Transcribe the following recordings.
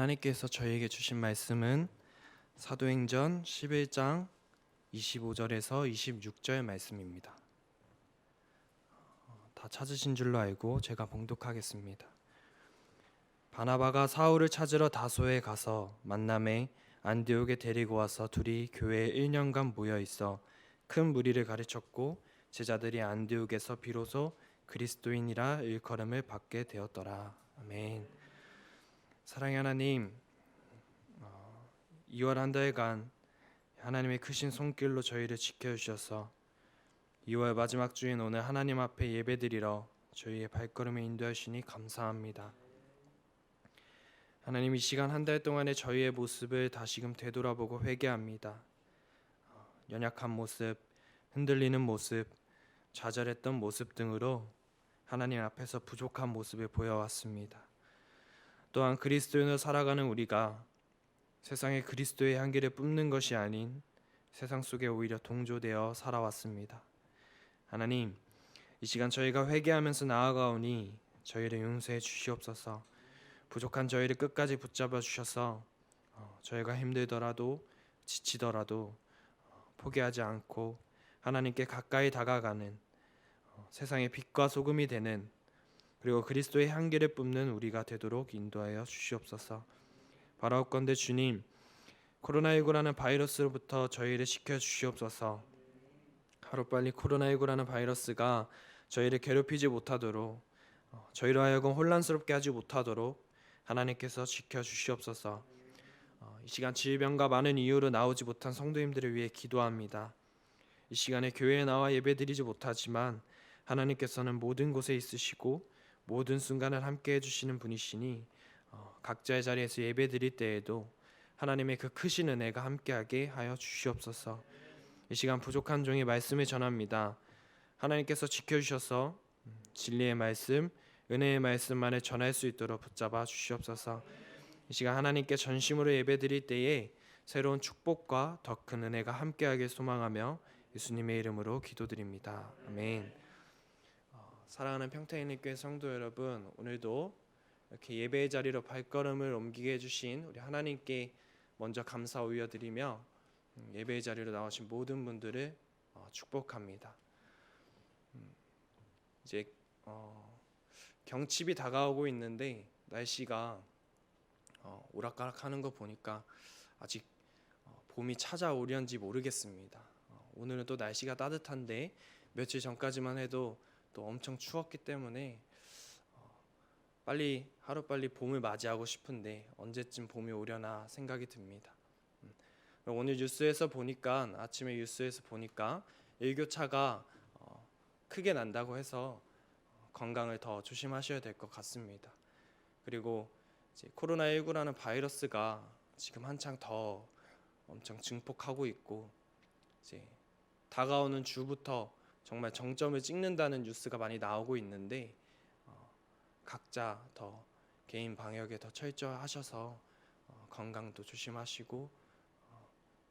하나님께서 저희에게 주신 말씀은 사도행전 11장 25절에서 26절 말씀입니다. 다 찾으신 줄로 알고 제가 봉독하겠습니다. 바나바가 사울을 찾으러 다소에 가서 만남에 안디옥에 데리고 와서 둘이 교회에 1년간 모여 있어 큰 무리를 가르쳤고 제자들이 안디옥에서 비로소 그리스도인이라 일컬음을 받게 되었더라. 아멘. 사랑의 하나님, 2월 한 달간 하나님의 크신 손길로 저희를 지켜주셔서 2월 마지막 주인 오늘 하나님 앞에 예배드리러 저희의 발걸음을 인도하시니 감사합니다. 하나님, 이 시간 한 달 동안의 저희의 모습을 다시금 되돌아보고 회개합니다. 연약한 모습, 흔들리는 모습, 좌절했던 모습 등으로 하나님 앞에서 부족한 모습을 보여왔습니다. 또한 그리스도인으로 살아가는 우리가 세상에 그리스도의 향기를 뿜는 것이 아닌 세상 속에 오히려 동조되어 살아왔습니다. 하나님, 이 시간 저희가 회개하면서 나아가오니 저희를 용서해 주시옵소서. 부족한 저희를 끝까지 붙잡아 주셔서 저희가 힘들더라도 지치더라도 포기하지 않고 하나님께 가까이 다가가는 세상의 빛과 소금이 되는, 그리고 그리스도의 향기를 뿜는 우리가 되도록 인도하여 주시옵소서. 바라옵건대 주님, 코로나19라는 바이러스로부터 저희를 지켜 주시옵소서. 하루빨리 코로나19라는 바이러스가 저희를 괴롭히지 못하도록, 저희로 하여금 혼란스럽게 하지 못하도록 하나님께서 지켜 주시옵소서. 이 시간 질병과 많은 이유로 나오지 못한 성도님들을 위해 기도합니다. 이 시간에 교회에 나와 예배드리지 못하지만 하나님께서는 모든 곳에 있으시고 모든 순간을 함께 해주시는 분이시니 각자의 자리에서 예배드릴 때에도 하나님의 그 크신 은혜가 함께하게 하여 주시옵소서. 이 시간 부족한 종의 말씀을 전합니다. 하나님께서 지켜주셔서 진리의 말씀, 은혜의 말씀만을 전할 수 있도록 붙잡아 주시옵소서. 이 시간 하나님께 전심으로 예배드릴 때에 새로운 축복과 더 큰 은혜가 함께하길 소망하며 예수님의 이름으로 기도드립니다. 아멘. 사랑하는 평택인교회 성도 여러분, 오늘도 이렇게 예배의 자리로 발걸음을 옮기게 해주신 우리 하나님께 먼저 감사 올려드리며 예배의 자리로 나오신 모든 분들을 축복합니다. 이제 경칩이 다가오고 있는데 날씨가 오락가락하는 거 보니까 아직 봄이 찾아오려는지 모르겠습니다. 오늘은 또 날씨가 따뜻한데 며칠 전까지만 해도 또 엄청 추웠기 때문에 하루빨리 봄을 맞이하고 싶은데 언제쯤 봄이 오려나 생각이 듭니다. 오늘 아침에 뉴스에서 보니까 일교차가 크게 난다고 해서 건강을 더 조심하셔야 될 것 같습니다. 그리고 이제 코로나19라는 바이러스가 지금 한창 더 엄청 증폭하고 있고, 이제 다가오는 주부터 정말 정점을 찍는다는 뉴스가 많이 나오고 있는데 각자 더 개인 방역에 더 철저하셔서 건강도 조심하시고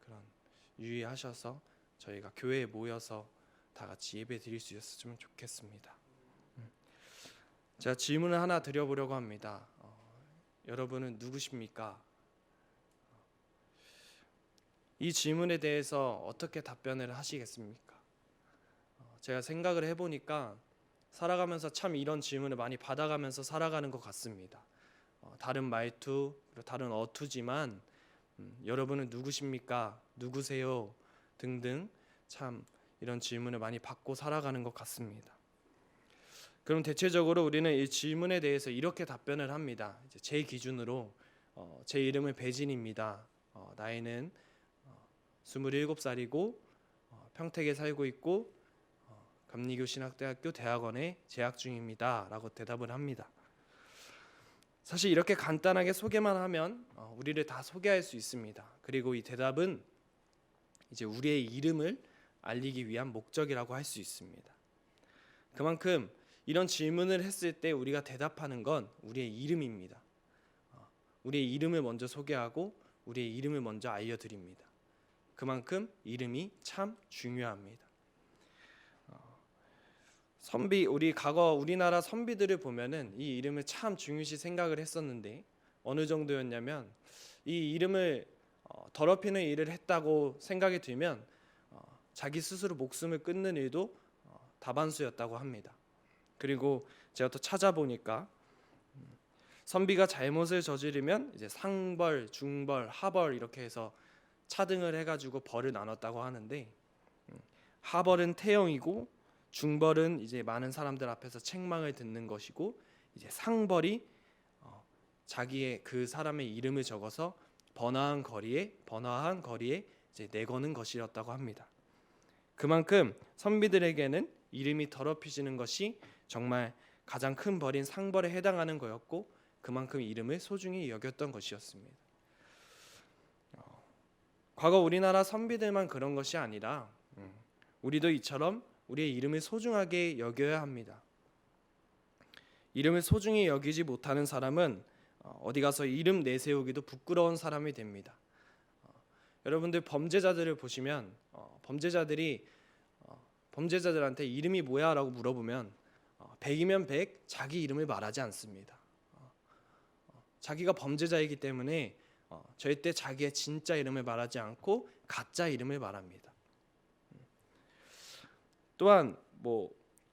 그런 유의하셔서 저희가 교회에 모여서 다 같이 예배 드릴 수 있었으면 좋겠습니다. 제가 질문을 하나 드려보려고 합니다. 여러분은 누구십니까? 이 질문에 대해서 어떻게 답변을 하시겠습니까? 제가 생각을 해보니까 살아가면서 참 이런 질문을 많이 받아가면서 살아가는 것 같습니다. 다른 말투, 다른 어투지만 여러분은 누구십니까? 누구세요? 등등 참 이런 질문을 많이 받고 살아가는 것 같습니다. 그럼 대체적으로 우리는 이 질문에 대해서 이렇게 답변을 합니다. 이제 제 기준으로 제 이름은 배진입니다. 나이는 27살이고 평택에 살고 있고 감리교 신학대학교 대학원에 재학 중입니다 라고 대답을 합니다. 사실 이렇게 간단하게 소개만 하면 우리를 다 소개할 수 있습니다. 그리고 이 대답은 이제 우리의 이름을 알리기 위한 목적이라고 할 수 있습니다. 그만큼 이런 질문을 했을 때 우리가 대답하는 건 우리의 이름입니다. 우리의 이름을 먼저 소개하고 우리의 이름을 먼저 알려드립니다. 그만큼 이름이 참 중요합니다. 우리 과거 우리나라 선비들을 보면은 이 이름을 참 중요시 생각을 했었는데 어느 정도였냐면 이 이름을 더럽히는 일을 했다고 생각이 들면 자기 스스로 목숨을 끊는 일도 다반수였다고 합니다. 그리고 제가 또 찾아보니까 선비가 잘못을 저지르면 이제 상벌, 중벌, 하벌 이렇게 해서 차등을 해가지고 벌을 나눴다고 하는데 하벌은 태형이고 중벌은 이제 많은 사람들 앞에서 책망을 듣는 것이고 이제 상벌이 자기의 그 사람의 이름을 적어서 번화한 거리에 이제 내거는 것이었다고 합니다. 그만큼 선비들에게는 이름이 더럽혀지는 것이 정말 가장 큰 벌인 상벌에 해당하는 거였고 그만큼 이름을 소중히 여겼던 것이었습니다. 과거 우리나라 선비들만 그런 것이 아니라 우리도 이처럼 우리의 이름을 소중하게 여겨야 합니다. 이름을 소중히 여기지 못하는 사람은 어디 가서 이름 내세우기도 부끄러운 사람이 됩니다. 여러분들 범죄자들을 보시면 범죄자들한테 이름이 뭐야? 라고 물어보면 100이면 100 자기 이름을 말하지 않습니다. 자기가 범죄자이기 때문에 절대 자기의 진짜 이름을 말하지 않고 가짜 이름을 말합니다. 또한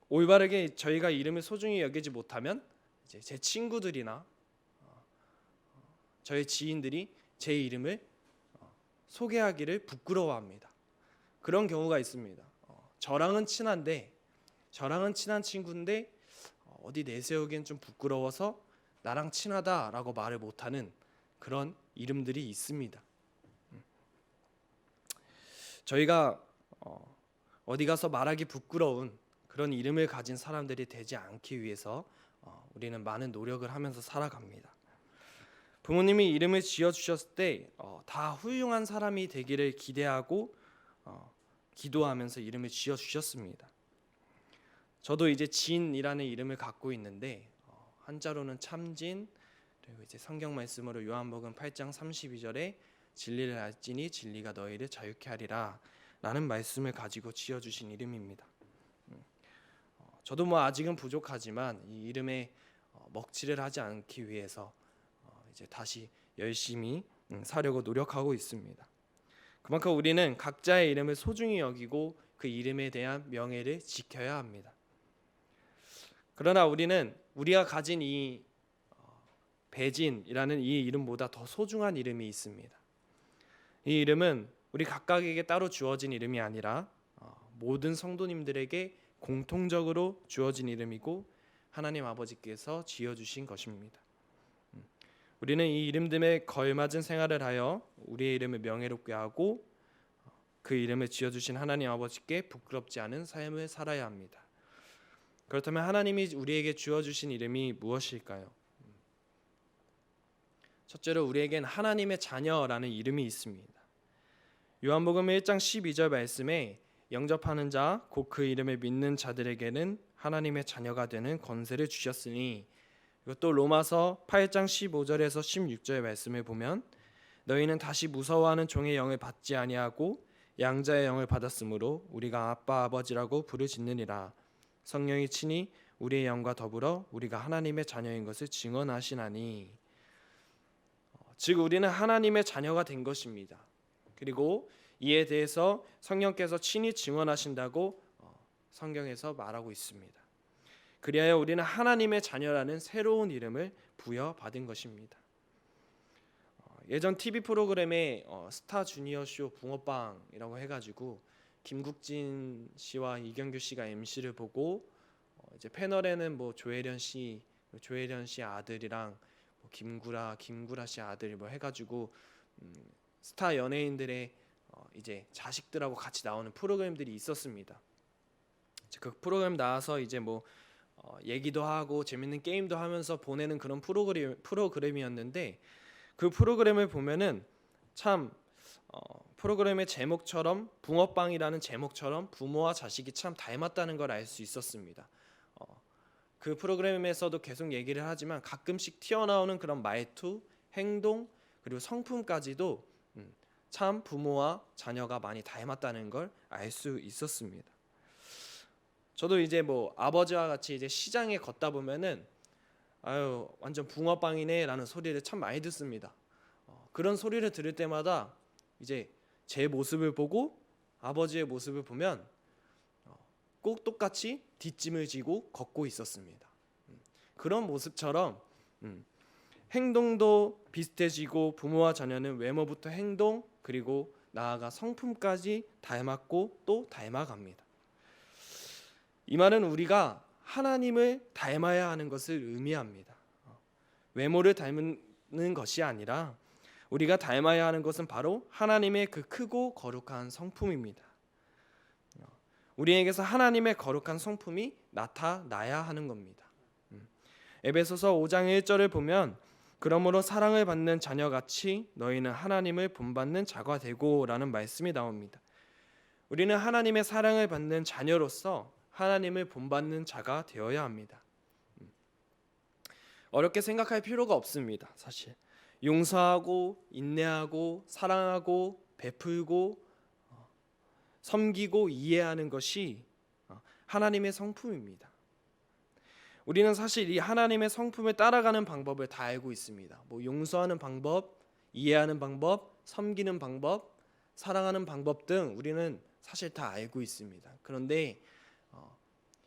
올바르게 저희가 이름을 소중히 여기지 못하면 이제 제 친구들이나 저의 지인들이 제 이름을 소개하기를 부끄러워합니다. 그런 경우가 있습니다. 저랑은 친한 친구인데 어디 내세우기엔 좀 부끄러워서 나랑 친하다라고 말을 못하는 그런 이름들이 있습니다. 저희가 어디 가서 말하기 부끄러운 그런 이름을 가진 사람들이 되지 않기 위해서 우리는 많은 노력을 하면서 살아갑니다. 부모님이 이름을 지어주셨을 때 다 훌륭한 사람이 되기를 기대하고 기도하면서 이름을 지어주셨습니다. 저도 이제 진이라는 이름을 갖고 있는데 한자로는 참진, 그리고 이제 성경 말씀으로 요한복음 8장 32절에 진리를 알지니 진리가 너희를 자유케 하리라 라는 말씀을 가지고 지어주신 이름입니다. 저도 아직은 부족하지만 이 이름에 먹칠을 하지 않기 위해서 이제 다시 열심히 사려고 노력하고 있습니다. 그만큼 우리는 각자의 이름을 소중히 여기고 그 이름에 대한 명예를 지켜야 합니다. 그러나 우리는 우리가 가진 이 배진이라는 이 이름보다 더 소중한 이름이 있습니다. 이 이름은 우리 각각에게 따로 주어진 이름이 아니라 모든 성도님들에게 공통적으로 주어진 이름이고 하나님 아버지께서 지어주신 것입니다. 우리는 이 이름들에 걸맞은 생활을 하여 우리의 이름을 명예롭게 하고 그 이름을 지어주신 하나님 아버지께 부끄럽지 않은 삶을 살아야 합니다. 그렇다면 하나님이 우리에게 주어주신 이름이 무엇일까요? 첫째로 우리에겐 하나님의 자녀라는 이름이 있습니다. 요한복음 1장 12절 말씀에 영접하는 자 곧 그 이름을 믿는 자들에게는 하나님의 자녀가 되는 권세를 주셨으니, 그리고 또 로마서 8장 15절에서 16절 말씀을 보면 너희는 다시 무서워하는 종의 영을 받지 아니하고 양자의 영을 받았으므로 우리가 아빠 아버지라고 부르짖느니라. 성령이 친히 우리의 영과 더불어 우리가 하나님의 자녀인 것을 증언하시나니. 즉 우리는 하나님의 자녀가 된 것입니다. 그리고 이에 대해서 성령께서 친히 증언하신다고 성경에서 말하고 있습니다. 그리하여 우리는 하나님의 자녀라는 새로운 이름을 부여받은 것입니다. 예전 TV 프로그램에 스타 주니어 쇼 붕어빵이라고 해가지고 김국진 씨와 이경규 씨가 MC를 보고 이제 패널에는 조혜련 씨 아들이랑 김구라 씨 아들 해가지고 스타 연예인들의 이제 자식들하고 같이 나오는 프로그램들이 있었습니다. 그 프로그램 나와서 이제 얘기도 하고 재밌는 게임도 하면서 보내는 그런 프로그램이었는데 그 프로그램을 보면은 참 프로그램의 제목처럼 붕어빵이라는 제목처럼 부모와 자식이 참 닮았다는 걸 알 수 있었습니다. 그 프로그램에서도 계속 얘기를 하지만 가끔씩 튀어나오는 그런 말투, 행동, 그리고 성품까지도 참 부모와 자녀가 많이 닮았다는 걸 알 수 있었습니다. 저도 이제 아버지와 같이 이제 시장에 걷다 보면은 아유 완전 붕어빵이네라는 소리를 참 많이 듣습니다. 그런 소리를 들을 때마다 이제 제 모습을 보고 아버지의 모습을 보면 꼭 똑같이 뒷짐을 지고 걷고 있었습니다. 그런 모습처럼 행동도 비슷해지고 부모와 자녀는 외모부터 행동 그리고 나아가 성품까지 닮았고 또 닮아갑니다. 이 말은 우리가 하나님을 닮아야 하는 것을 의미합니다. 외모를 닮는 것이 아니라 우리가 닮아야 하는 것은 바로 하나님의 그 크고 거룩한 성품입니다. 우리에게서 하나님의 거룩한 성품이 나타나야 하는 겁니다. 에베소서 5장 1절을 보면 그러므로 사랑을 받는 자녀같이 너희는 하나님을 본받는 자가 되고 라는 말씀이 나옵니다. 우리는 하나님의 사랑을 받는 자녀로서 하나님을 본받는 자가 되어야 합니다. 어렵게 생각할 필요가 없습니다. 사실 용서하고 인내하고 사랑하고 베풀고 섬기고 이해하는 것이 하나님의 성품입니다. 우리는 사실 이 하나님의 성품을 따라가는 방법을 다 알고 있습니다. 용서하는 방법, 이해하는 방법, 섬기는 방법, 사랑하는 방법 등 우리는 사실 다 알고 있습니다. 그런데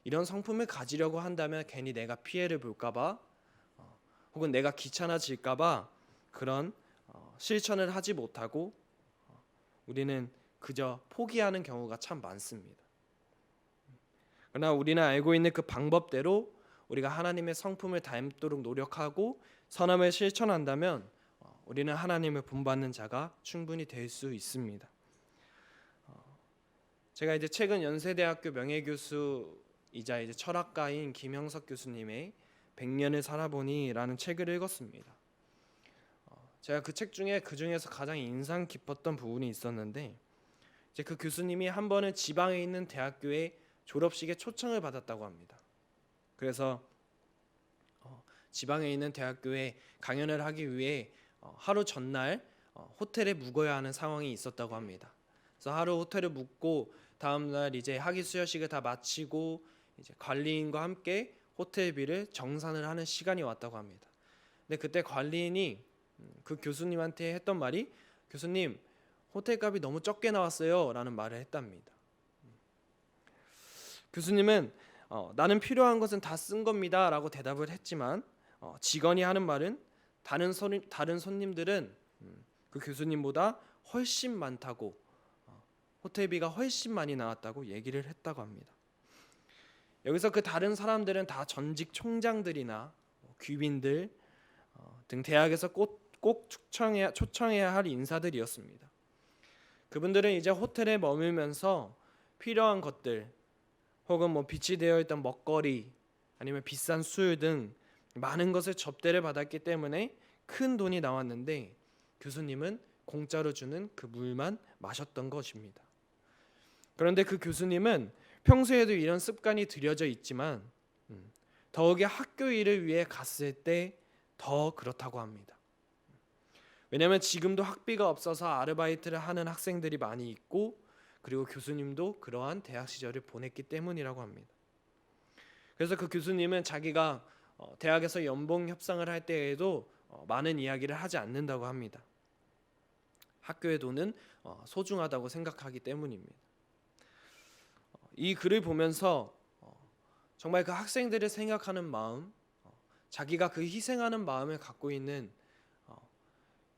이런 성품을 가지려고 한다면 괜히 내가 피해를 볼까봐 혹은 내가 귀찮아질까봐 그런 실천을 하지 못하고 우리는 그저 포기하는 경우가 참 많습니다. 그러나 우리는 알고 있는 그 방법대로 우리가 하나님의 성품을 닮도록 노력하고 선함을 실천한다면 우리는 하나님을 본받는 자가 충분히 될 수 있습니다. 제가 이제 최근 연세대학교 명예교수이자 이제 철학가인 김형석 교수님의 100년을 살아보니라는 책을 읽었습니다. 제가 그 책 중에 그 중에서 가장 인상 깊었던 부분이 있었는데 이제 그 교수님이 한 번은 지방에 있는 대학교의 졸업식에 초청을 받았다고 합니다. 그래서 지방에 있는 대학교에 강연을 하기 위해 하루 전날 호텔에 묵어야 하는 상황이 있었다고 합니다. 그래서 하루 호텔에 묵고 다음 날 이제 학위 수여식을 다 마치고 이제 관리인과 함께 호텔비를 정산을 하는 시간이 왔다고 합니다. 근데 그때 관리인이 그 교수님한테 했던 말이 교수님 호텔값이 너무 적게 나왔어요 라는 말을 했답니다. 교수님은 나는 필요한 것은 다 쓴 겁니다 라고 대답을 했지만 직원이 하는 말은 다른 손님들은 그 교수님보다 훨씬 많다고 호텔비가 훨씬 많이 나왔다고 얘기를 했다고 합니다. 여기서 그 다른 사람들은 다 전직 총장들이나 귀빈들 등 대학에서 꼭 초청해야 할 인사들이었습니다. 그분들은 이제 호텔에 머물면서 필요한 것들 혹은 비치되어 있던 먹거리 아니면 비싼 술 등 많은 것을 접대를 받았기 때문에 큰 돈이 나왔는데 교수님은 공짜로 주는 그 물만 마셨던 것입니다. 그런데 그 교수님은 평소에도 이런 습관이 들여져 있지만 더욱이 학교 일을 위해 갔을 때 더 그렇다고 합니다. 왜냐하면 지금도 학비가 없어서 아르바이트를 하는 학생들이 많이 있고 그리고 교수님도 그러한 대학 시절을 보냈기 때문이라고 합니다. 그래서 그 교수님은 자기가 대학에서 연봉 협상을 할 때에도 많은 이야기를 하지 않는다고 합니다. 학교의 돈은 소중하다고 생각하기 때문입니다. 이 글을 보면서 정말 그 학생들을 생각하는 마음, 자기가 그 희생하는 마음을 갖고 있는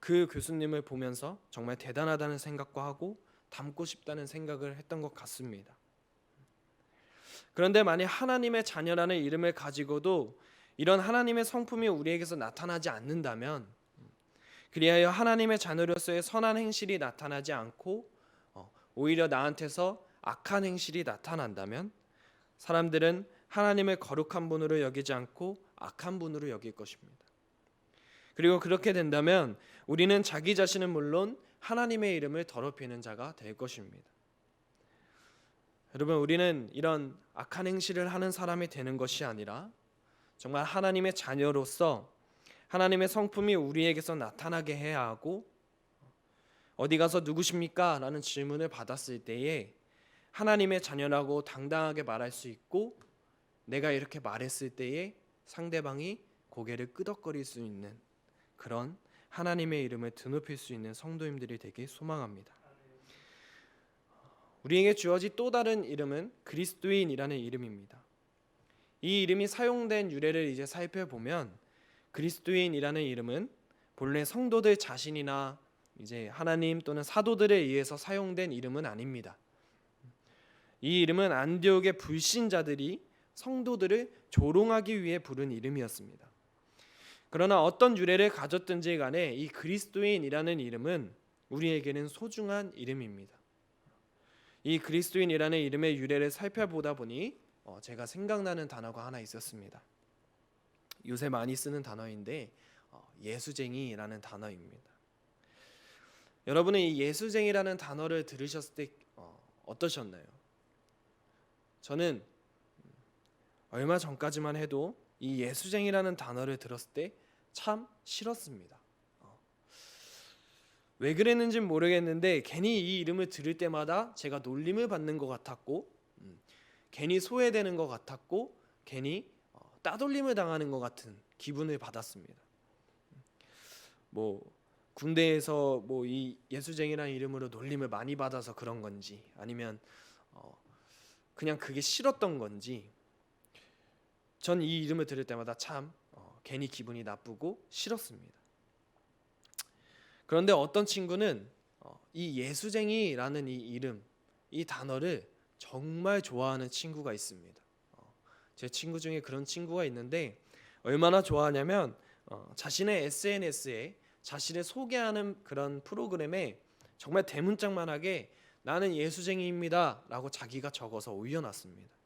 그 교수님을 보면서 정말 대단하다는 생각과 하고 닮고 싶다는 생각을 했던 것 같습니다. 그런데 만약 하나님의 자녀라는 이름을 가지고도 이런 하나님의 성품이 우리에게서 나타나지 않는다면 그리하여 하나님의 자녀로서의 선한 행실이 나타나지 않고 오히려 나한테서 악한 행실이 나타난다면 사람들은 하나님을 거룩한 분으로 여기지 않고 악한 분으로 여길 것입니다. 그리고 그렇게 된다면 우리는 자기 자신은 물론 하나님의 이름을 더럽히는 자가 될 것입니다. 여러분, 우리는 이런 악한 행실을 하는 사람이 되는 것이 아니라 정말 하나님의 자녀로서 하나님의 성품이 우리에게서 나타나게 해야 하고 어디 가서 누구십니까? 라는 질문을 받았을 때에 하나님의 자녀라고 당당하게 말할 수 있고 내가 이렇게 말했을 때에 상대방이 고개를 끄덕거릴 수 있는 그런 하나님의 이름을 드높일 수 있는 성도님들이 되길 소망합니다. 우리에게 주어진 또 다른 이름은 그리스도인이라는 이름입니다. 이 이름이 사용된 유래를 이제 살펴보면 그리스도인이라는 이름은 본래 성도들 자신이나 이제 하나님 또는 사도들에 의해서 사용된 이름은 아닙니다. 이 이름은 안디옥의 불신자들이 성도들을 조롱하기 위해 부른 이름이었습니다. 그러나 어떤 유래를 가졌든지 간에 이 그리스도인이라는 이름은 우리에게는 소중한 이름입니다. 이 그리스도인이라는 이름의 유래를 살펴보다 보니 제가 생각나는 단어가 하나 있었습니다. 요새 많이 쓰는 단어인데 예수쟁이라는 단어입니다. 여러분은 이 예수쟁이라는 단어를 들으셨을 때 어떠셨나요? 저는 얼마 전까지만 해도 이 예수쟁이라는 단어를 들었을 때 참 싫었습니다. 왜 그랬는지는 모르겠는데 괜히 이 이름을 들을 때마다 제가 놀림을 받는 것 같았고 괜히 소외되는 것 같았고 괜히 따돌림을 당하는 것 같은 기분을 받았습니다. 군대에서 이 예수쟁이라는 이름으로 놀림을 많이 받아서 그런 건지 아니면 그냥 그게 싫었던 건지 전 이 이름을 들을 때마다 참 괜히 기분이 나쁘고 싫었습니다. 그런데 어떤 친구는 이 예수쟁이라는 이 이름, 이 단어를 정말 좋아하는 친구가 있습니다. 제 친구 중에 그런 친구가 있는데 얼마나 좋아하냐면 자신의 SNS에 자신을 소개하는 그런 프로그램에 정말 대문짝만하게 나는 예수쟁이입니다 라고 자기가 적어서 올려놨습니다.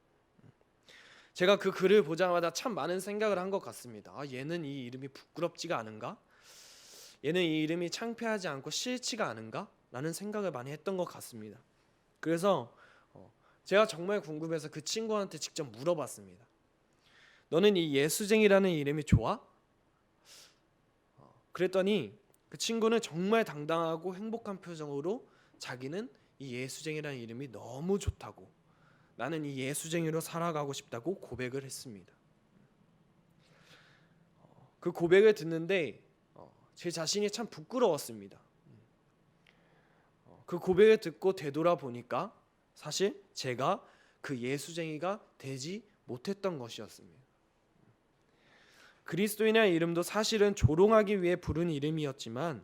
제가 그 글을 보자마자 참 많은 생각을 한 것 같습니다. 얘는 이 이름이 부끄럽지가 않은가? 얘는 이 이름이 창피하지 않고 싫지가 않은가? 라는 생각을 많이 했던 것 같습니다. 그래서 제가 정말 궁금해서 그 친구한테 직접 물어봤습니다. 너는 이 예수쟁이라는 이름이 좋아? 그랬더니 그 친구는 정말 당당하고 행복한 표정으로 자기는 이 예수쟁이라는 이름이 너무 좋다고, 나는 이 예수쟁이로 살아가고 싶다고 고백을 했습니다. 그 고백을 듣는데 제 자신이 참 부끄러웠습니다. 그 고백을 듣고 되돌아보니까 사실 제가 그 예수쟁이가 되지 못했던 것이었습니다. 그리스도인이라는 이름도 사실은 조롱하기 위해 부른 이름이었지만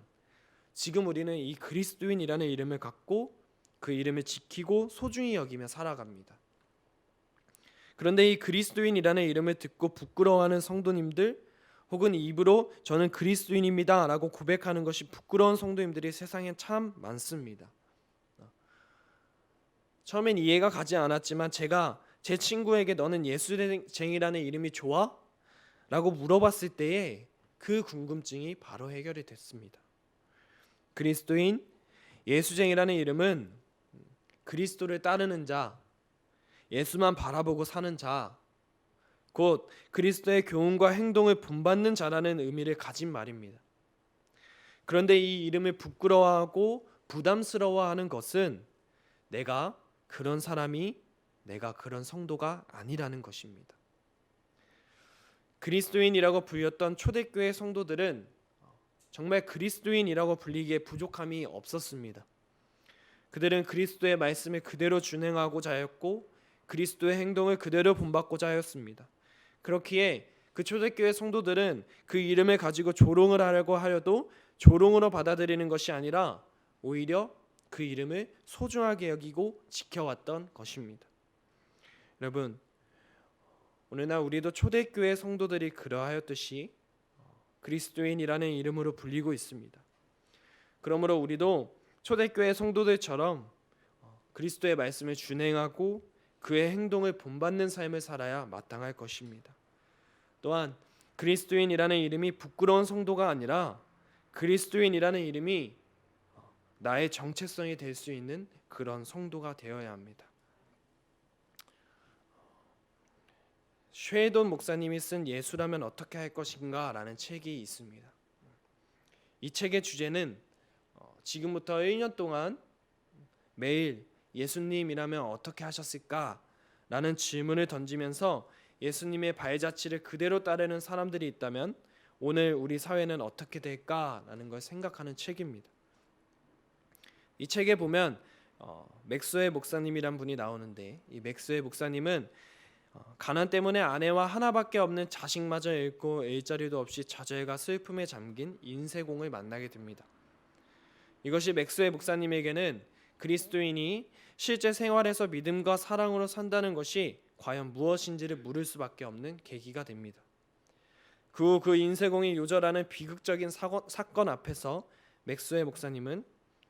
지금 우리는 이 그리스도인이라는 이름을 갖고 그 이름을 지키고 소중히 여기며 살아갑니다. 그런데 이 그리스도인이라는 이름을 듣고 부끄러워하는 성도님들 혹은 입으로 저는 그리스도인입니다 라고 고백하는 것이 부끄러운 성도님들이 세상에 참 많습니다. 처음엔 이해가 가지 않았지만 제가 제 친구에게 너는 예수쟁이라는 이름이 좋아? 라고 물어봤을 때에 그 궁금증이 바로 해결이 됐습니다. 그리스도인, 예수쟁이라는 이름은 그리스도를 따르는 자, 예수만 바라보고 사는 자, 곧 그리스도의 교훈과 행동을 본받는 자라는 의미를 가진 말입니다. 그런데 이 이름을 부끄러워하고 부담스러워하는 것은 내가 그런 사람이, 내가 그런 성도가 아니라는 것입니다. 그리스도인이라고 불렸던 초대교회 성도들은 정말 그리스도인이라고 불리기에 부족함이 없었습니다. 그들은 그리스도의 말씀을 그대로 준행하고자 하였고 그리스도의 행동을 그대로 본받고자 하였습니다. 그렇기에 그 초대교회 성도들은 그 이름을 가지고 조롱을 하려고 하여도 조롱으로 받아들이는 것이 아니라 오히려 그 이름을 소중하게 여기고 지켜왔던 것입니다. 여러분, 오늘날 우리도 초대교회 성도들이 그러하였듯이 그리스도인이라는 이름으로 불리고 있습니다. 그러므로 우리도 초대교회 성도들처럼 그리스도의 말씀을 준행하고 그의 행동을 본받는 삶을 살아야 마땅할 것입니다. 또한 그리스도인이라는 이름이 부끄러운 성도가 아니라 그리스도인이라는 이름이 나의 정체성이 될 수 있는 그런 성도가 되어야 합니다. 쉐이돈 목사님이 쓴 예수라면 어떻게 할 것인가 라는 책이 있습니다. 이 책의 주제는 지금부터 1년 동안 매일 예수님이라면 어떻게 하셨을까 라는 질문을 던지면서 예수님의 발자취를 그대로 따르는 사람들이 있다면 오늘 우리 사회는 어떻게 될까라는 걸 생각하는 책입니다. 이 책에 보면 맥스웰 목사님이란 분이 나오는데, 이 맥스웰 목사님은 가난 때문에 아내와 하나밖에 없는 자식마저 잃고 일자리도 없이 좌절과 슬픔에 잠긴 인세공을 만나게 됩니다. 이것이 맥스웰 목사님에게는 그리스도인이 실제 생활에서 믿음과 사랑으로 산다는 것이 과연 무엇인지를 물을 수밖에 없는 계기가 됩니다. 그 후 그 인세공이 요절하는 비극적인 사건 앞에서 맥스웰 목사님은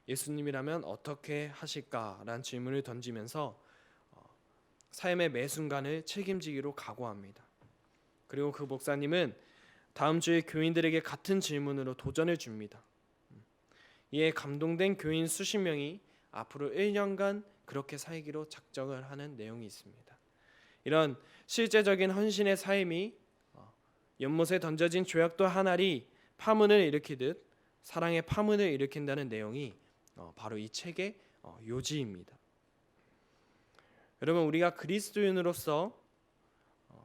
예수님이라면 어떻게 하실까라는 질문을 던지면서 삶의 매 순간을 책임지기로 각오합니다. 그리고 그 목사님은 다음 주에 교인들에게 같은 질문으로 도전을 줍니다. 이에 감동된 교인 수십 명이 앞으로 1년간 그렇게 살기로 작정을 하는 내용이 있습니다. 이런 실제적인 헌신의 삶이 연못에 던져진 조약도 한 알이 파문을 일으키듯 사랑의 파문을 일으킨다는 내용이 바로 이 책의 요지입니다. 여러분, 우리가 그리스도인으로서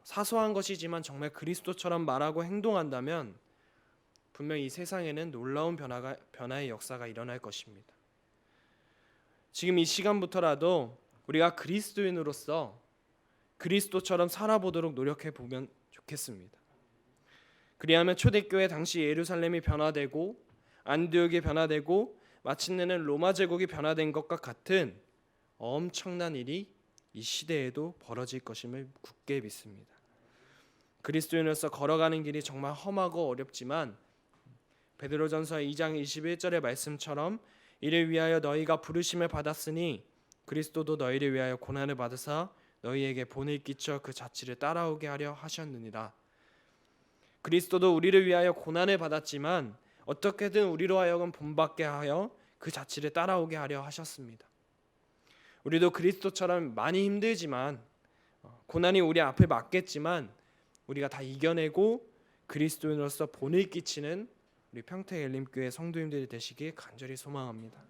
사소한 것이지만 정말 그리스도처럼 말하고 행동한다면 분명 이 세상에는 놀라운 변화의 역사가 일어날 것입니다. 지금 이 시간부터라도 우리가 그리스도인으로서 그리스도처럼 살아보도록 노력해 보면 좋겠습니다. 그리하면 초대교회 당시 예루살렘이 변화되고 안디옥이 변화되고 마침내는 로마 제국이 변화된 것과 같은 엄청난 일이 이 시대에도 벌어질 것임을 굳게 믿습니다. 그리스도인으로서 걸어가는 길이 정말 험하고 어렵지만 베드로전서 2장 21절의 말씀처럼 이를 위하여 너희가 부르심을 받았으니 그리스도도 너희를 위하여 고난을 받으사 너희에게 본을 끼쳐 그 자취를 따라오게 하려 하셨느니라. 그리스도도 우리를 위하여 고난을 받았지만 어떻게든 우리로 하여금 본받게 하여 그 자취를 따라오게 하려 하셨습니다. 우리도 그리스도처럼 많이 힘들지만 고난이 우리 앞에 맞겠지만 우리가 다 이겨내고 그리스도인으로서 본을 끼치는 우리 평택엘림교회 성도님들이 되시길 간절히 소망합니다.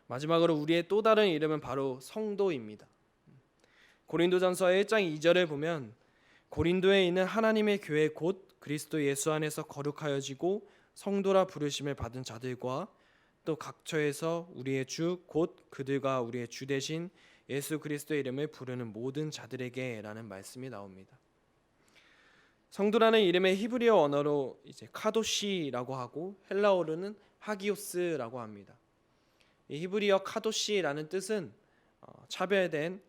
마지막으로 우리의 또 다른 이름은 바로 성도입니다. 고린도전서 1장 2절에 보면 고린도에 있는 하나님의 교회 곧 그리스도 예수 안에서 거룩하여지고 성도라 부르심을 받은 자들과 또 각처에서 우리의 주 곧 그들과 우리의 주 대신 예수 그리스도의 이름을 부르는 모든 자들에게 라는 말씀이 나옵니다. 성도라는 이름의 히브리어 언어로 이제 카도시라고 하고 헬라어로는 하기오스라고 합니다. 이 히브리어 카도시라는 뜻은 차별된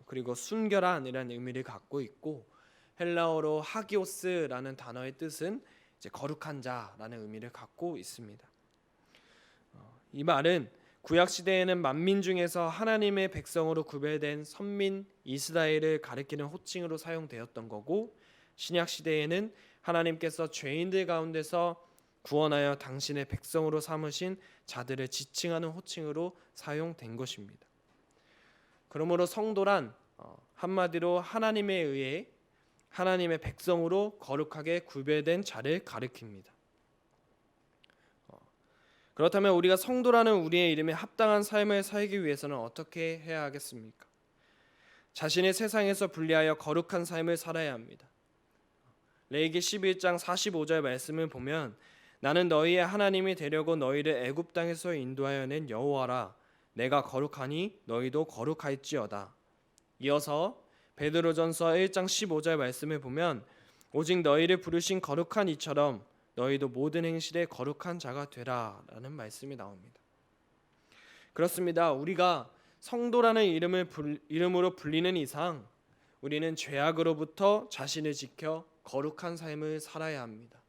그리고 순결한이라는 의미를 갖고 있고 헬라어로 하기오스라는 단어의 뜻은 이제 거룩한 자라는 의미를 갖고 있습니다. 이 말은 구약 시대에는 만민 중에서 하나님의 백성으로 구별된 선민 이스라엘을 가리키는 호칭으로 사용되었던 거고 신약 시대에는 하나님께서 죄인들 가운데서 구원하여 당신의 백성으로 삼으신 자들을 지칭하는 호칭으로 사용된 것입니다. 그러므로 성도란 한마디로 하나님에 의해 하나님의 백성으로 거룩하게 구별된 자를 가리킵니다. 그렇다면 우리가 성도라는 우리의 이름에 합당한 삶을 살기 위해서는 어떻게 해야 하겠습니까? 자신의 세상에서 분리하여 거룩한 삶을 살아야 합니다. 레위기 11장 45절 말씀을 보면 나는 너희의 하나님이 되려고 너희를 애굽 땅에서 인도하여 낸 여호와라. 내가 거룩하니 너희도 거룩할지어다. 이어서 베드로전서 1장 15절 말씀을 보면 오직 너희를 부르신 거룩한 이처럼 너희도 모든 행실에 거룩한 자가 되라 라는 말씀이 나옵니다. 그렇습니다. 우리가 성도라는 이름으로 불리는 이상 우리는 죄악으로부터 자신을 지켜 거룩한 삶을 살아야 합니다.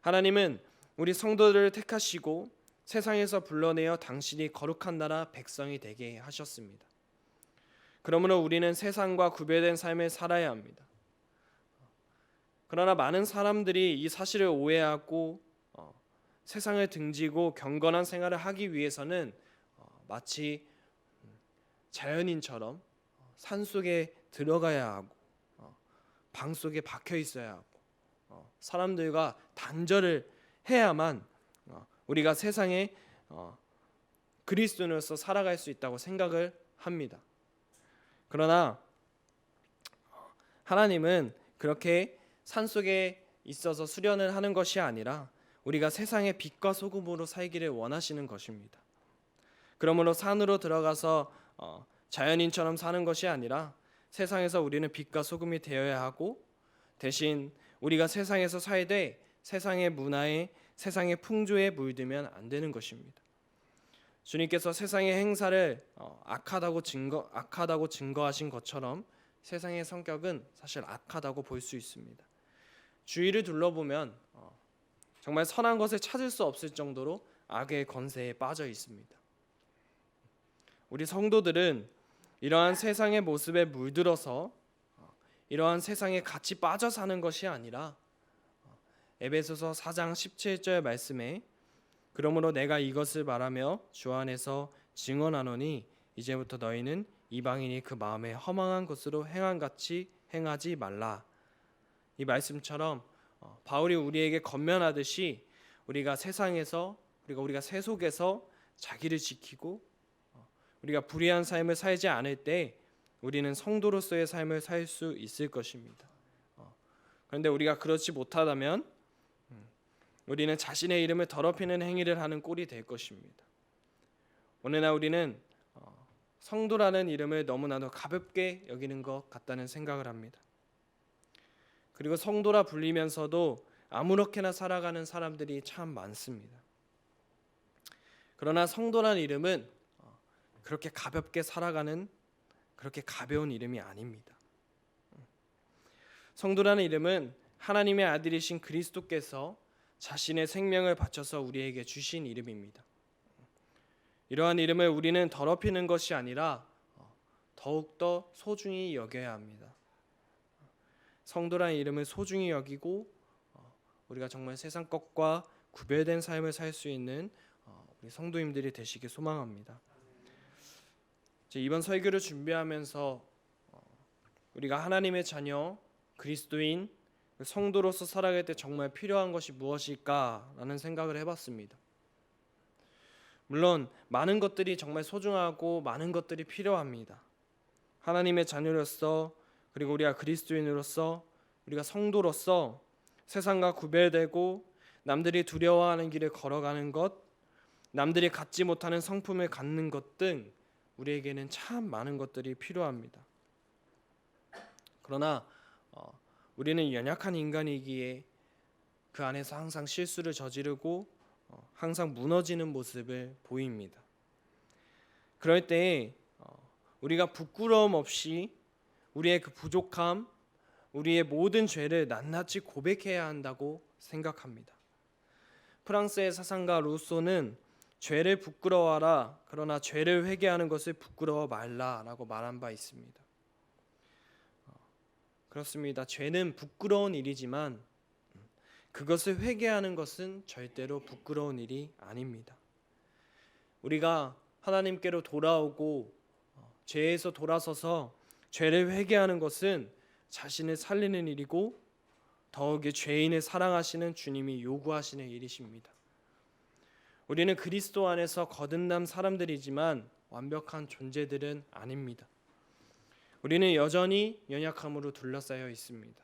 하나님은 우리 성도들을 택하시고 세상에서 불러내어 당신이 거룩한 나라 백성이 되게 하셨습니다. 그러므로 우리는 세상과 구별된 삶을 살아야 합니다. 그러나 많은 사람들이 이 사실을 오해하고 세상을 등지고 경건한 생활을 하기 위해서는 마치 자연인처럼 산속에 들어가야 하고 방 속에 박혀 있어야 하고 사람들과 단절을 해야만 우리가 세상에 그리스도인으로서 살아갈 수 있다고 생각을 합니다. 그러나 하나님은 그렇게 산속에 있어서 수련을 하는 것이 아니라 우리가 세상의 빛과 소금으로 살기를 원하시는 것입니다. 그러므로 산으로 들어가서 자연인처럼 사는 것이 아니라 세상에서 우리는 빛과 소금이 되어야 하고, 대신 우리가 세상에서 살되 세상의 문화에, 세상의 풍조에 물들면 안 되는 것입니다. 주님께서 세상의 행사를 악하다고 증거하신 것처럼 세상의 성격은 사실 악하다고 볼 수 있습니다. 주위를 둘러보면 정말 선한 것을 찾을 수 없을 정도로 악의 권세에 빠져 있습니다. 우리 성도들은 이러한 세상의 모습에 물들어서 이러한 세상에 같이 빠져 사는 것이 아니라 에베소서 4장 17절 말씀에 그러므로 내가 이것을 말하며 주 안에서 증언하노니 이제부터 너희는 이방인이 그 마음에 허망한 것으로 행함같이 행하지 말라. 이 말씀처럼 바울이 우리에게 권면하듯이 우리가 세상에서 우리가 세속에서 자기를 지키고 우리가 불의한 삶을 살지 않을 때 우리는 성도로서의 삶을 살 수 있을 것입니다. 그런데 우리가 그렇지 못하다면 우리는 자신의 이름을 더럽히는 행위를 하는 꼴이 될 것입니다. 오늘날 우리는 성도라는 이름을 너무나도 가볍게 여기는 것 같다는 생각을 합니다. 그리고 성도라 불리면서도 아무렇게나 살아가는 사람들이 참 많습니다. 그러나 성도라는 이름은 그렇게 가볍게 살아가는 그렇게 가벼운 이름이 아닙니다. 성도라는 이름은 하나님의 아들이신 그리스도께서 자신의 생명을 바쳐서 우리에게 주신 이름입니다. 이러한 이름을 우리는 더럽히는 것이 아니라 더욱더 소중히 여겨야 합니다. 성도라는 이름을 소중히 여기고 우리가 정말 세상 것과 구별된 삶을 살 수 있는 우리 성도님들이 되시길 소망합니다. 이번 설교를 준비하면서 우리가 하나님의 자녀, 그리스도인, 성도로서 살아갈 때 정말 필요한 것이 무엇일까라는 생각을 해봤습니다. 물론 많은 것들이 정말 소중하고 많은 것들이 필요합니다. 하나님의 자녀로서, 그리고 우리가 그리스도인으로서, 우리가 성도로서 세상과 구별되고 남들이 두려워하는 길을 걸어가는 것, 남들이 갖지 못하는 성품을 갖는 것 등 우리에게는 참 많은 것들이 필요합니다. 그러나 우리는 연약한 인간이기에 그 안에서 항상 실수를 저지르고 항상 무너지는 모습을 보입니다. 그럴 때 우리가 부끄러움 없이 우리의 그 부족함, 우리의 모든 죄를 낱낱이 고백해야 한다고 생각합니다. 프랑스의 사상가 루소는 죄를 부끄러워하라, 그러나 죄를 회개하는 것을 부끄러워 말라라고 말한 바 있습니다. 그렇습니다. 죄는 부끄러운 일이지만 그것을 회개하는 것은 절대로 부끄러운 일이 아닙니다. 우리가 하나님께로 돌아오고 죄에서 돌아서서 죄를 회개하는 것은 자신을 살리는 일이고 더욱이 죄인을 사랑하시는 주님이 요구하시는 일이십니다. 우리는 그리스도 안에서 거듭난 사람들이지만 완벽한 존재들은 아닙니다. 우리는 여전히 연약함으로 둘러싸여 있습니다.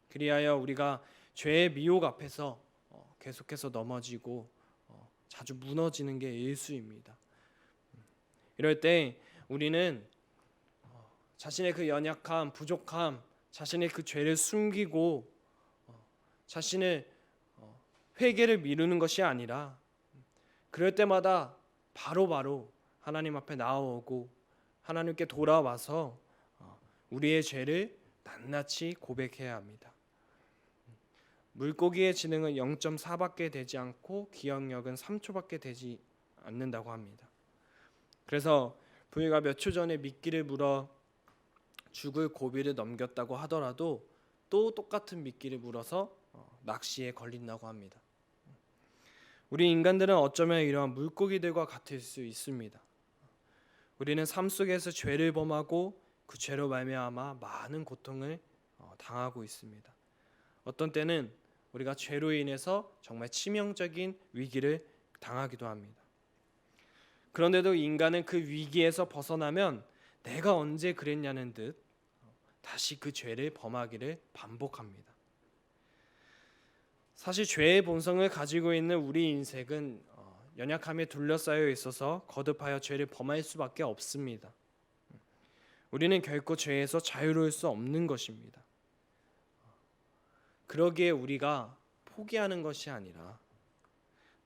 그리하여 우리가 죄의 미혹 앞에서 계속해서 넘어지고 자주 무너지는 게 일수입니다. 이럴 때 우리는 자신의 그 연약함, 부족함, 자신의 그 죄를 숨기고 자신의 회개를 미루는 것이 아니라 그럴 때마다 바로바로 하나님 앞에 나아오고 하나님께 돌아와서 우리의 죄를 낱낱이 고백해야 합니다. 물고기의 지능은 0.4밖에 되지 않고 기억력은 3초밖에 되지 않는다고 합니다. 그래서 부위가 몇 초 전에 미끼를 물어 죽을 고비를 넘겼다고 하더라도 또 똑같은 미끼를 물어서 낚시에 걸린다고 합니다. 우리 인간들은 어쩌면 이러한 물고기들과 같을 수 있습니다. 우리는 삶 속에서 죄를 범하고 그 죄로 말미암아 많은 고통을 당하고 있습니다. 어떤 때는 우리가 죄로 인해서 정말 치명적인 위기를 당하기도 합니다. 그런데도 인간은 그 위기에서 벗어나면 내가 언제 그랬냐는 듯 다시 그 죄를 범하기를 반복합니다. 사실 죄의 본성을 가지고 있는 우리 인생은 연약함에 둘러싸여 있어서 거듭하여 죄를 범할 수밖에 없습니다. 우리는 결코 죄에서 자유로울 수 없는 것입니다. 그러기에 우리가 포기하는 것이 아니라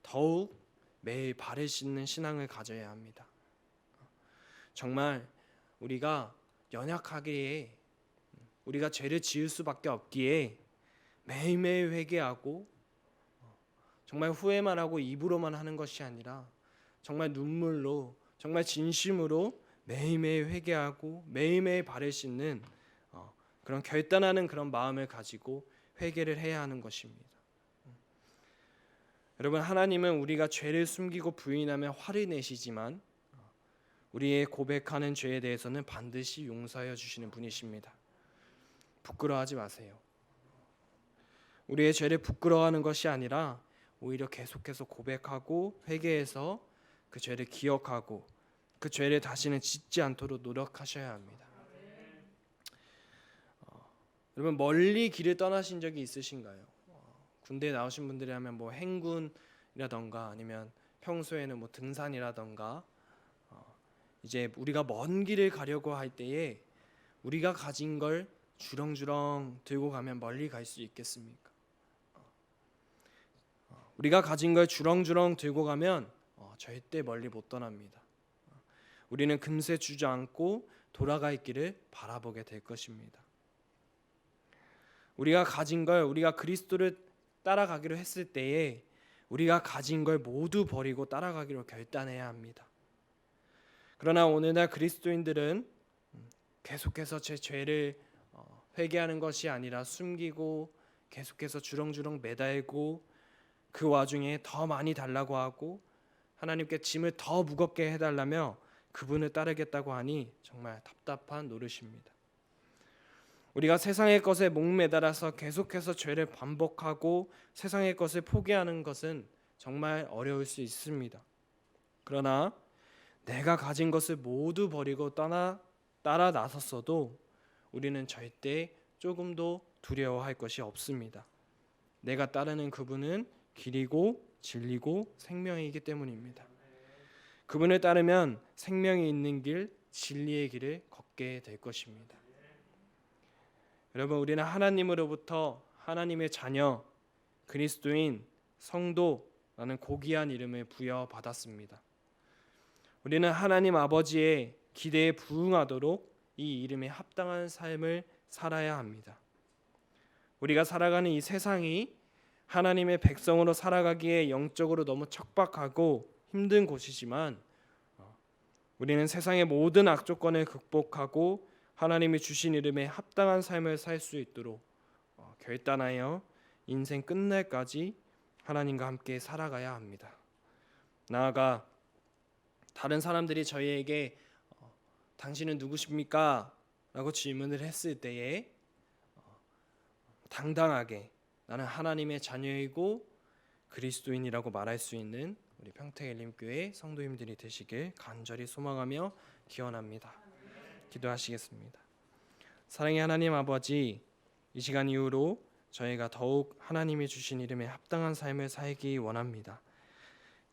더욱 매일 발을 씻는 신앙을 가져야 합니다. 정말 우리가 연약하기에 우리가 죄를 지을 수밖에 없기에 매일매일 회개하고 정말 후회만 하고 입으로만 하는 것이 아니라 정말 눈물로 정말 진심으로 매일매일 회개하고 매일매일 발을 씻는 그런 결단하는 그런 마음을 가지고 회개를 해야 하는 것입니다. 여러분, 하나님은 우리가 죄를 숨기고 부인하며 화를 내시지만 우리의 고백하는 죄에 대해서는 반드시 용서하여 주시는 분이십니다. 부끄러워하지 마세요. 우리의 죄를 부끄러워하는 것이 아니라 오히려 계속해서 고백하고 회개해서 그 죄를 기억하고 그 죄를 다시는 짓지 않도록 노력하셔야 합니다. 여러분, 멀리 길을 떠나신 적이 있으신가요? 군대에 나오신 분들이라면 뭐 행군이라던가 아니면 평소에는 뭐 등산이라던가 이제 우리가 먼 길을 가려고 할 때에 우리가 가진 걸 주렁주렁 들고 가면 멀리 갈 수 있겠습니까? 우리가 가진 걸 주렁주렁 들고 가면 절대 멀리 못 떠납니다. 우리는 금세 주저앉고 돌아갈 길을 바라보게 될 것입니다. 우리가 가진 걸, 우리가 그리스도를 따라가기로 했을 때에 우리가 가진 걸 모두 버리고 따라가기로 결단해야 합니다. 그러나 오늘날 그리스도인들은 계속해서 제 죄를 회개하는 것이 아니라 숨기고 계속해서 주렁주렁 매달고 그 와중에 더 많이 달라고 하고 하나님께 짐을 더 무겁게 해달라며 그분을 따르겠다고 하니 정말 답답한 노릇입니다. 우리가 세상의 것에 목매달아서 계속해서 죄를 반복하고 세상의 것을 포기하는 것은 정말 어려울 수 있습니다. 그러나 내가 가진 것을 모두 버리고 따라 나섰어도 우리는 절대 조금도 두려워할 것이 없습니다. 내가 따르는 그분은 길이고 진리고 생명이기 때문입니다. 그분을 따르면 생명이 있는 길, 진리의 길을 걷게 될 것입니다. 여러분, 우리는 하나님으로부터 하나님의 자녀, 그리스도인, 성도라는 고귀한 이름을 부여받았습니다. 우리는 하나님 아버지의 기대에 부응하도록 이 이름에 합당한 삶을 살아야 합니다. 우리가 살아가는 이 세상이 하나님의 백성으로 살아가기에 영적으로 너무 척박하고 힘든 곳이지만 우리는 세상의 모든 악조건을 극복하고 하나님이 주신 이름에 합당한 삶을 살 수 있도록 결단하여 인생 끝날까지 하나님과 함께 살아가야 합니다. 나아가 다른 사람들이 저희에게 당신은 누구십니까? 라고 질문을 했을 때에 당당하게 나는 하나님의 자녀이고 그리스도인이라고 말할 수 있는 우리 평택엘림교회 성도님들이 되시길 간절히 소망하며 기원합니다. 기도하시겠습니다. 사랑의 하나님 아버지, 이 시간 이후로 저희가 더욱 하나님이 주신 이름에 합당한 삶을 살기 원합니다.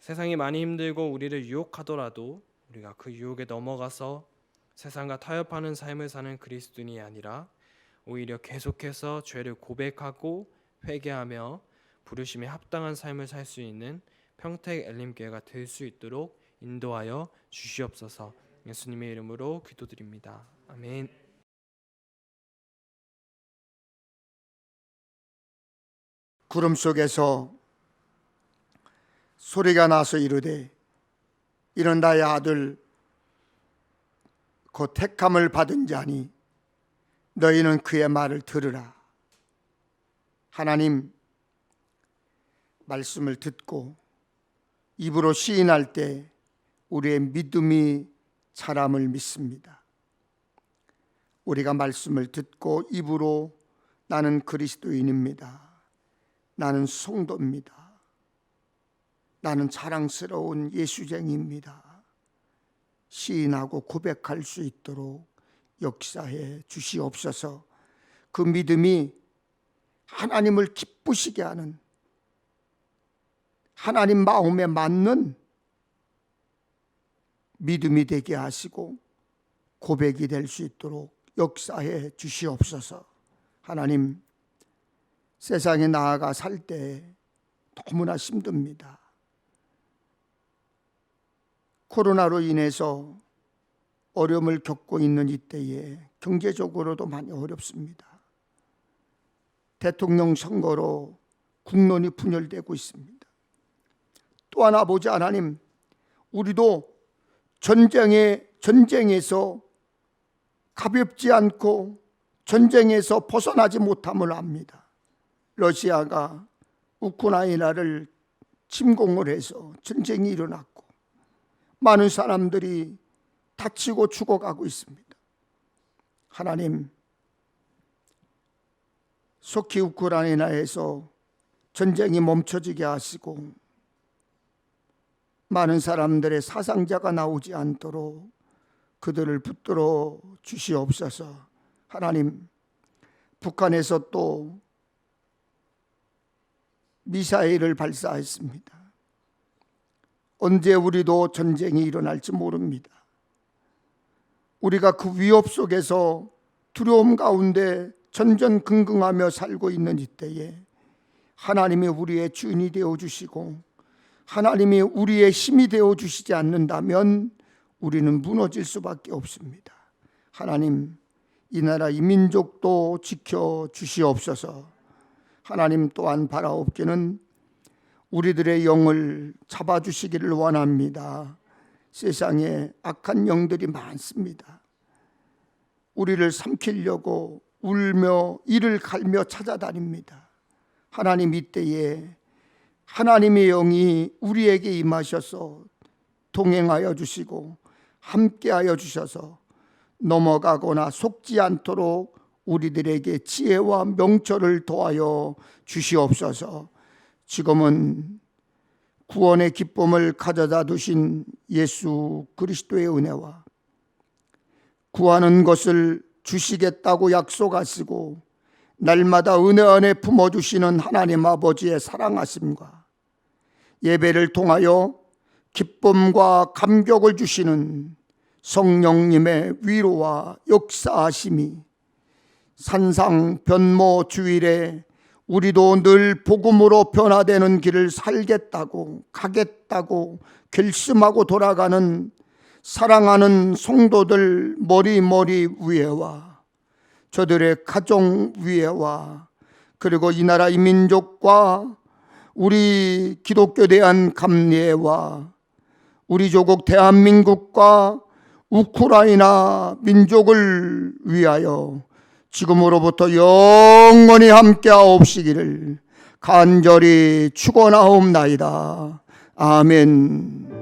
세상이 많이 힘들고 우리를 유혹하더라도 우리가 그 유혹에 넘어가서 세상과 타협하는 삶을 사는 그리스도인이 아니라 오히려 계속해서 죄를 고백하고 회개하며 부르심에 합당한 삶을 살 수 있는 평택엘림교회가 될 수 있도록 인도하여 주시옵소서. 예수님의 이름으로 기도드립니다. 아멘. 구름 속에서 소리가 나서 이르되 이는 나의 아들 곧 택함을 받은 자니 너희는 그의 말을 들으라. 하나님 말씀을 듣고 입으로 시인할 때 우리의 믿음이 자람을 믿습니다. 우리가 말씀을 듣고 입으로 나는 그리스도인입니다, 나는 성도입니다, 나는 자랑스러운 예수쟁이입니다 시인하고 고백할 수 있도록 역사해 주시옵소서. 그 믿음이 하나님을 기쁘시게 하는, 하나님 마음에 맞는 믿음이 되게 하시고 고백이 될 수 있도록 역사해 주시옵소서. 하나님, 세상에 나아가 살 때 너무나 힘듭니다. 코로나로 인해서 어려움을 겪고 있는 이때에 경제적으로도 많이 어렵습니다. 대통령 선거로 국론이 분열되고 있습니다. 또 하나 보자. 하나님, 우리도 전쟁에서 가볍지 않고 전쟁에서 벗어나지 못함을 압니다. 러시아가 우크라이나를 침공을 해서 전쟁이 일어났고 많은 사람들이 다치고 죽어가고 있습니다. 하나님, 속히 우크라이나에서 전쟁이 멈춰지게 하시고 많은 사람들의 사상자가 나오지 않도록 그들을 붙들어 주시옵소서. 하나님, 북한에서 또 미사일을 발사했습니다. 언제 우리도 전쟁이 일어날지 모릅니다. 우리가 그 위협 속에서 두려움 가운데 전전긍긍하며 살고 있는 이때에 하나님이 우리의 주인이 되어주시고 하나님이 우리의 힘이 되어주시지 않는다면 우리는 무너질 수밖에 없습니다. 하나님, 이 나라 이 민족도 지켜주시옵소서. 하나님, 또한 바라옵기는 우리들의 영을 잡아주시기를 원합니다. 세상에 악한 영들이 많습니다. 우리를 삼키려고 울며 이를 갈며 찾아다닙니다. 하나님, 이때에 하나님의 영이 우리에게 임하셔서 동행하여 주시고 함께하여 주셔서 넘어가거나 속지 않도록 우리들에게 지혜와 명철을 더하여 주시옵소서. 지금은 구원의 기쁨을 가져다 두신 예수 그리스도의 은혜와 구하는 것을 주시겠다고 약속하시고 날마다 은혜 안에 품어주시는 하나님 아버지의 사랑하심과 예배를 통하여 기쁨과 감격을 주시는 성령님의 위로와 역사하심이 산상 변모 주일에 우리도 늘 복음으로 변화되는 길을 살겠다고 가겠다고 결심하고 돌아가는 사랑하는 성도들 머리 위에와 저들의 가정 위에와 그리고 이 나라 이 민족과 우리 기독교 대한 감리회와 우리 조국 대한민국과 우크라이나 민족을 위하여 지금으로부터 영원히 함께하옵시기를 간절히 축원하옵나이다. 아멘.